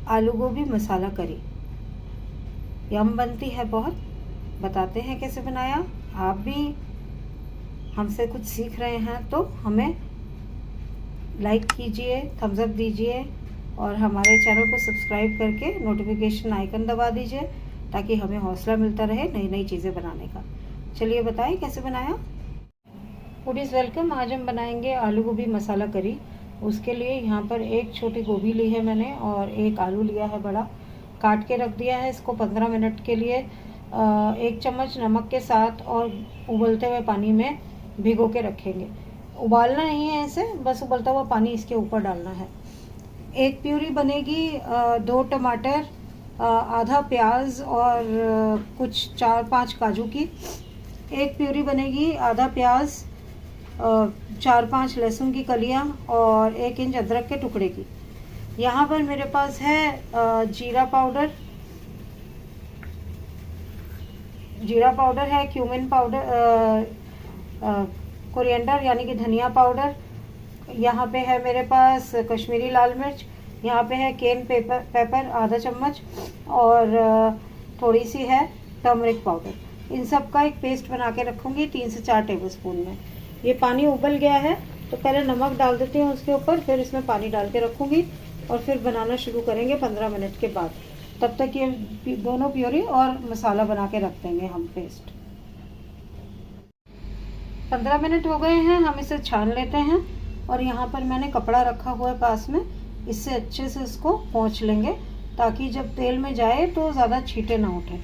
आलू गोभी मसाला करी। यम बनती है बहुत। बताते हैं कैसे बनाया। आप भी हमसे कुछ सीख रहे हैं तो हमें लाइक कीजिए, थम्स अप दीजिए और हमारे चैनल को सब्सक्राइब करके नोटिफिकेशन आइकन दबा दीजिए ताकि हमें हौसला मिलता रहे नई नई चीज़ें बनाने का। चलिए बताएं कैसे बनाया। Foodies welcome. आज हम बनाएंगे आलू गोभी मसाला करी। उसके लिए यहाँ पर एक छोटी गोभी ली है मैंने और एक आलू लिया है बड़ा। काट के रख दिया है इसको 15 मिनट के लिए 1 चम्मच नमक के साथ और उबलते हुए पानी में भिगो के रखेंगे। उबालना नहीं है इसे, बस उबलता हुआ पानी इसके ऊपर डालना है। एक प्यूरी बनेगी 2 टमाटर, आधा प्याज और कुछ 4-5 काजू की। एक प्यूरी बनेगी आधा प्याज, 4-5 लहसुन की कलियां और 1 इंच अदरक के टुकड़े की। यहाँ पर मेरे पास है जीरा पाउडर है, क्यूमिन पाउडर, कोरिएंडर यानी कि धनिया पाउडर। यहाँ पे है मेरे पास कश्मीरी लाल मिर्च। यहाँ पे है केन पेपर आधा चम्मच और थोड़ी सी है टर्मरिक पाउडर। इन सब का एक पेस्ट बना के रखूँगी 3 से 4 टेबलस्पून में। ये पानी उबल गया है तो पहले नमक डाल देती हूँ उसके ऊपर, फिर इसमें पानी डाल के रखूँगी और फिर बनाना शुरू करेंगे 15 मिनट के बाद। तब तक ये दोनों प्योरी और मसाला बना के रख देंगे हम पेस्ट। 15 मिनट हो गए हैं, हम इसे छान लेते हैं और यहाँ पर मैंने कपड़ा रखा हुआ है पास में। इससे अच्छे से इसको पोंछ लेंगे ताकि जब तेल में जाए तो ज़्यादा छींटे ना उठे।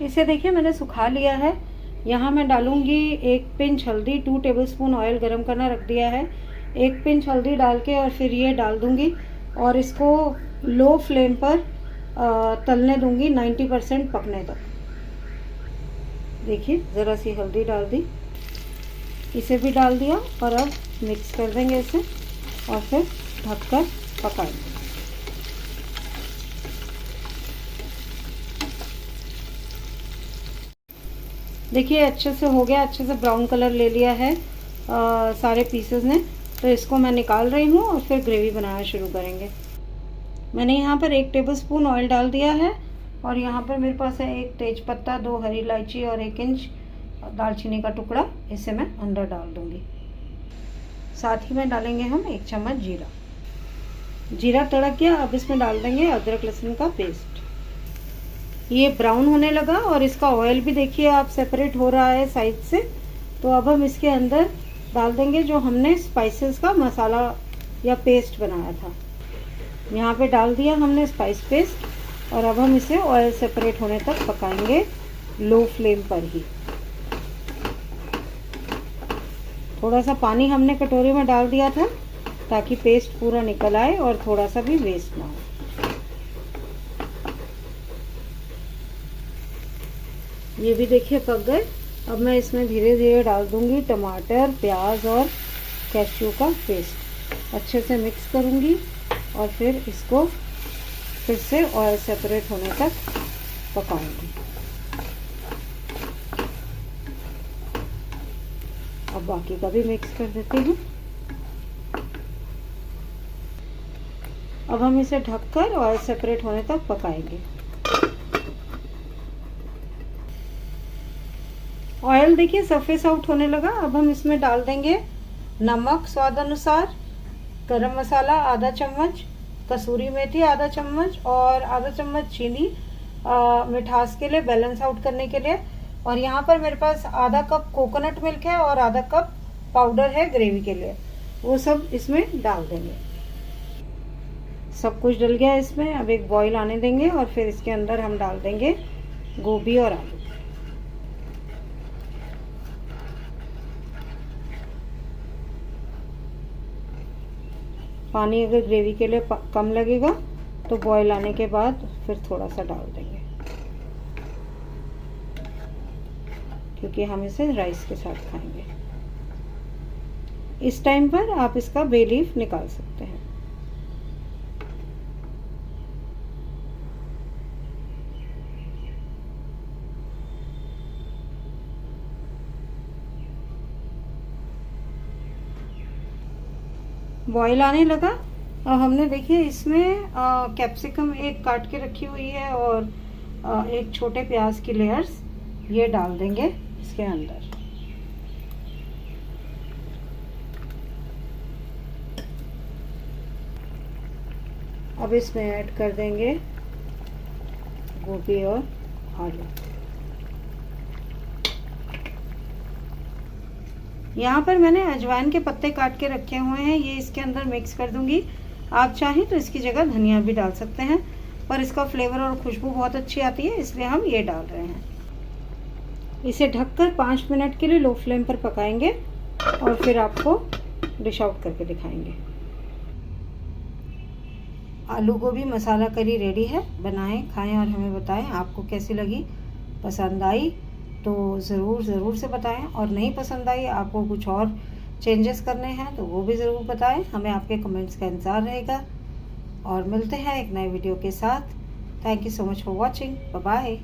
इसे देखिए मैंने सुखा लिया है। यहाँ मैं डालूँगी 1 पिंच हल्दी, 2 टेबलस्पून ऑयल गरम करना रख दिया है। 1 पिंच हल्दी डाल के और फिर ये डाल दूँगी और इसको लो फ्लेम पर तलने दूँगी 90% पकने तक। देखिए ज़रा सी हल्दी डाल दी, इसे भी डाल दिया और अब मिक्स कर देंगे इसे और फिर ढककर पकाएंगे। देखिए अच्छे से हो गया, अच्छे से ब्राउन कलर ले लिया है सारे पीसेस ने। तो इसको मैं निकाल रही हूँ और फिर ग्रेवी बनाना शुरू करेंगे। मैंने यहाँ पर 1 टेबलस्पून ऑयल डाल दिया है और यहाँ पर मेरे पास है 1 तेज़पत्ता, 2 हरी इलायची और 1 इंच दालचीनी का टुकड़ा। इसे मैं अंदर डाल दूँगी। साथ ही में डालेंगे हम 1 चम्मच जीरा। जीरा तड़क गया, अब इसमें डाल देंगे अदरक लहसुन का पेस्ट। ये ब्राउन होने लगा और इसका ऑयल भी देखिए आप सेपरेट हो रहा है साइड से। तो अब हम इसके अंदर डाल देंगे जो हमने स्पाइसेस का मसाला या पेस्ट बनाया था। यहाँ पे डाल दिया हमने स्पाइस पेस्ट और अब हम इसे ऑयल सेपरेट होने तक पकाएंगे लो फ्लेम पर ही। थोड़ा सा पानी हमने कटोरी में डाल दिया था ताकि पेस्ट पूरा निकल आए और थोड़ा सा भी वेस्ट ना हो। ये भी देखिए पक गए। अब मैं इसमें धीरे धीरे डाल दूंगी टमाटर, प्याज और कैश्यू का पेस्ट। अच्छे से मिक्स करूंगी और फिर इसको फिर से ऑयल सेपरेट होने तक पकाऊंगी। अब बाकी का भी मिक्स कर देती हूँ। अब हम इसे ढककर ऑयल सेपरेट होने तक पकाएंगे। ऑयल देखिए सरफेस आउट होने लगा। अब हम इसमें डाल देंगे नमक स्वाद अनुसार, गरम मसाला आधा चम्मच, कसूरी मेथी आधा चम्मच और आधा चम्मच चीनी मिठास के लिए, बैलेंस आउट करने के लिए। और यहाँ पर मेरे पास आधा कप कोकोनट मिल्क है और आधा कप पाउडर है ग्रेवी के लिए, वो सब इसमें डाल देंगे। सब कुछ डल गया इसमें। अब एक बॉईल आने देंगे और फिर इसके अंदर हम डाल देंगे गोभी और आलू। पानी अगर ग्रेवी के लिए कम लगेगा तो बॉईल आने के बाद फिर थोड़ा सा डाल देंगे, क्योंकि हम इसे राइस के साथ खाएंगे। इस टाइम पर आप इसका बे लीफ निकाल सकते हैं। बॉईल आने लगा और हमने देखिए इसमें कैप्सिकम एक काट के रखी हुई है और एक छोटे प्याज की लेयर्स ये डाल देंगे इसके अंदर। अब इसमें ऐड कर देंगे गोभी और आलू। यहाँ पर मैंने अजवाइन के पत्ते काट के रखे हुए हैं, ये इसके अंदर मिक्स कर दूंगी। आप चाहें तो इसकी जगह धनिया भी डाल सकते हैं, पर इसका फ्लेवर और खुशबू बहुत अच्छी आती है, इसलिए हम ये डाल रहे हैं। इसे ढककर 5 मिनट के लिए लो फ्लेम पर पकाएंगे और फिर आपको डिश आउट करके दिखाएंगे। आलू गोभी मसाला करी रेडी है। बनाएं, खाएं और हमें बताएं आपको कैसी लगी। पसंद आई तो ज़रूर से बताएं, और नहीं पसंद आई, आपको कुछ और चेंजेस करने हैं तो वो भी ज़रूर बताएं। हमें आपके कमेंट्स का इंतज़ार रहेगा। और मिलते हैं एक नए वीडियो के साथ। Thank you so much for watching. Bye bye.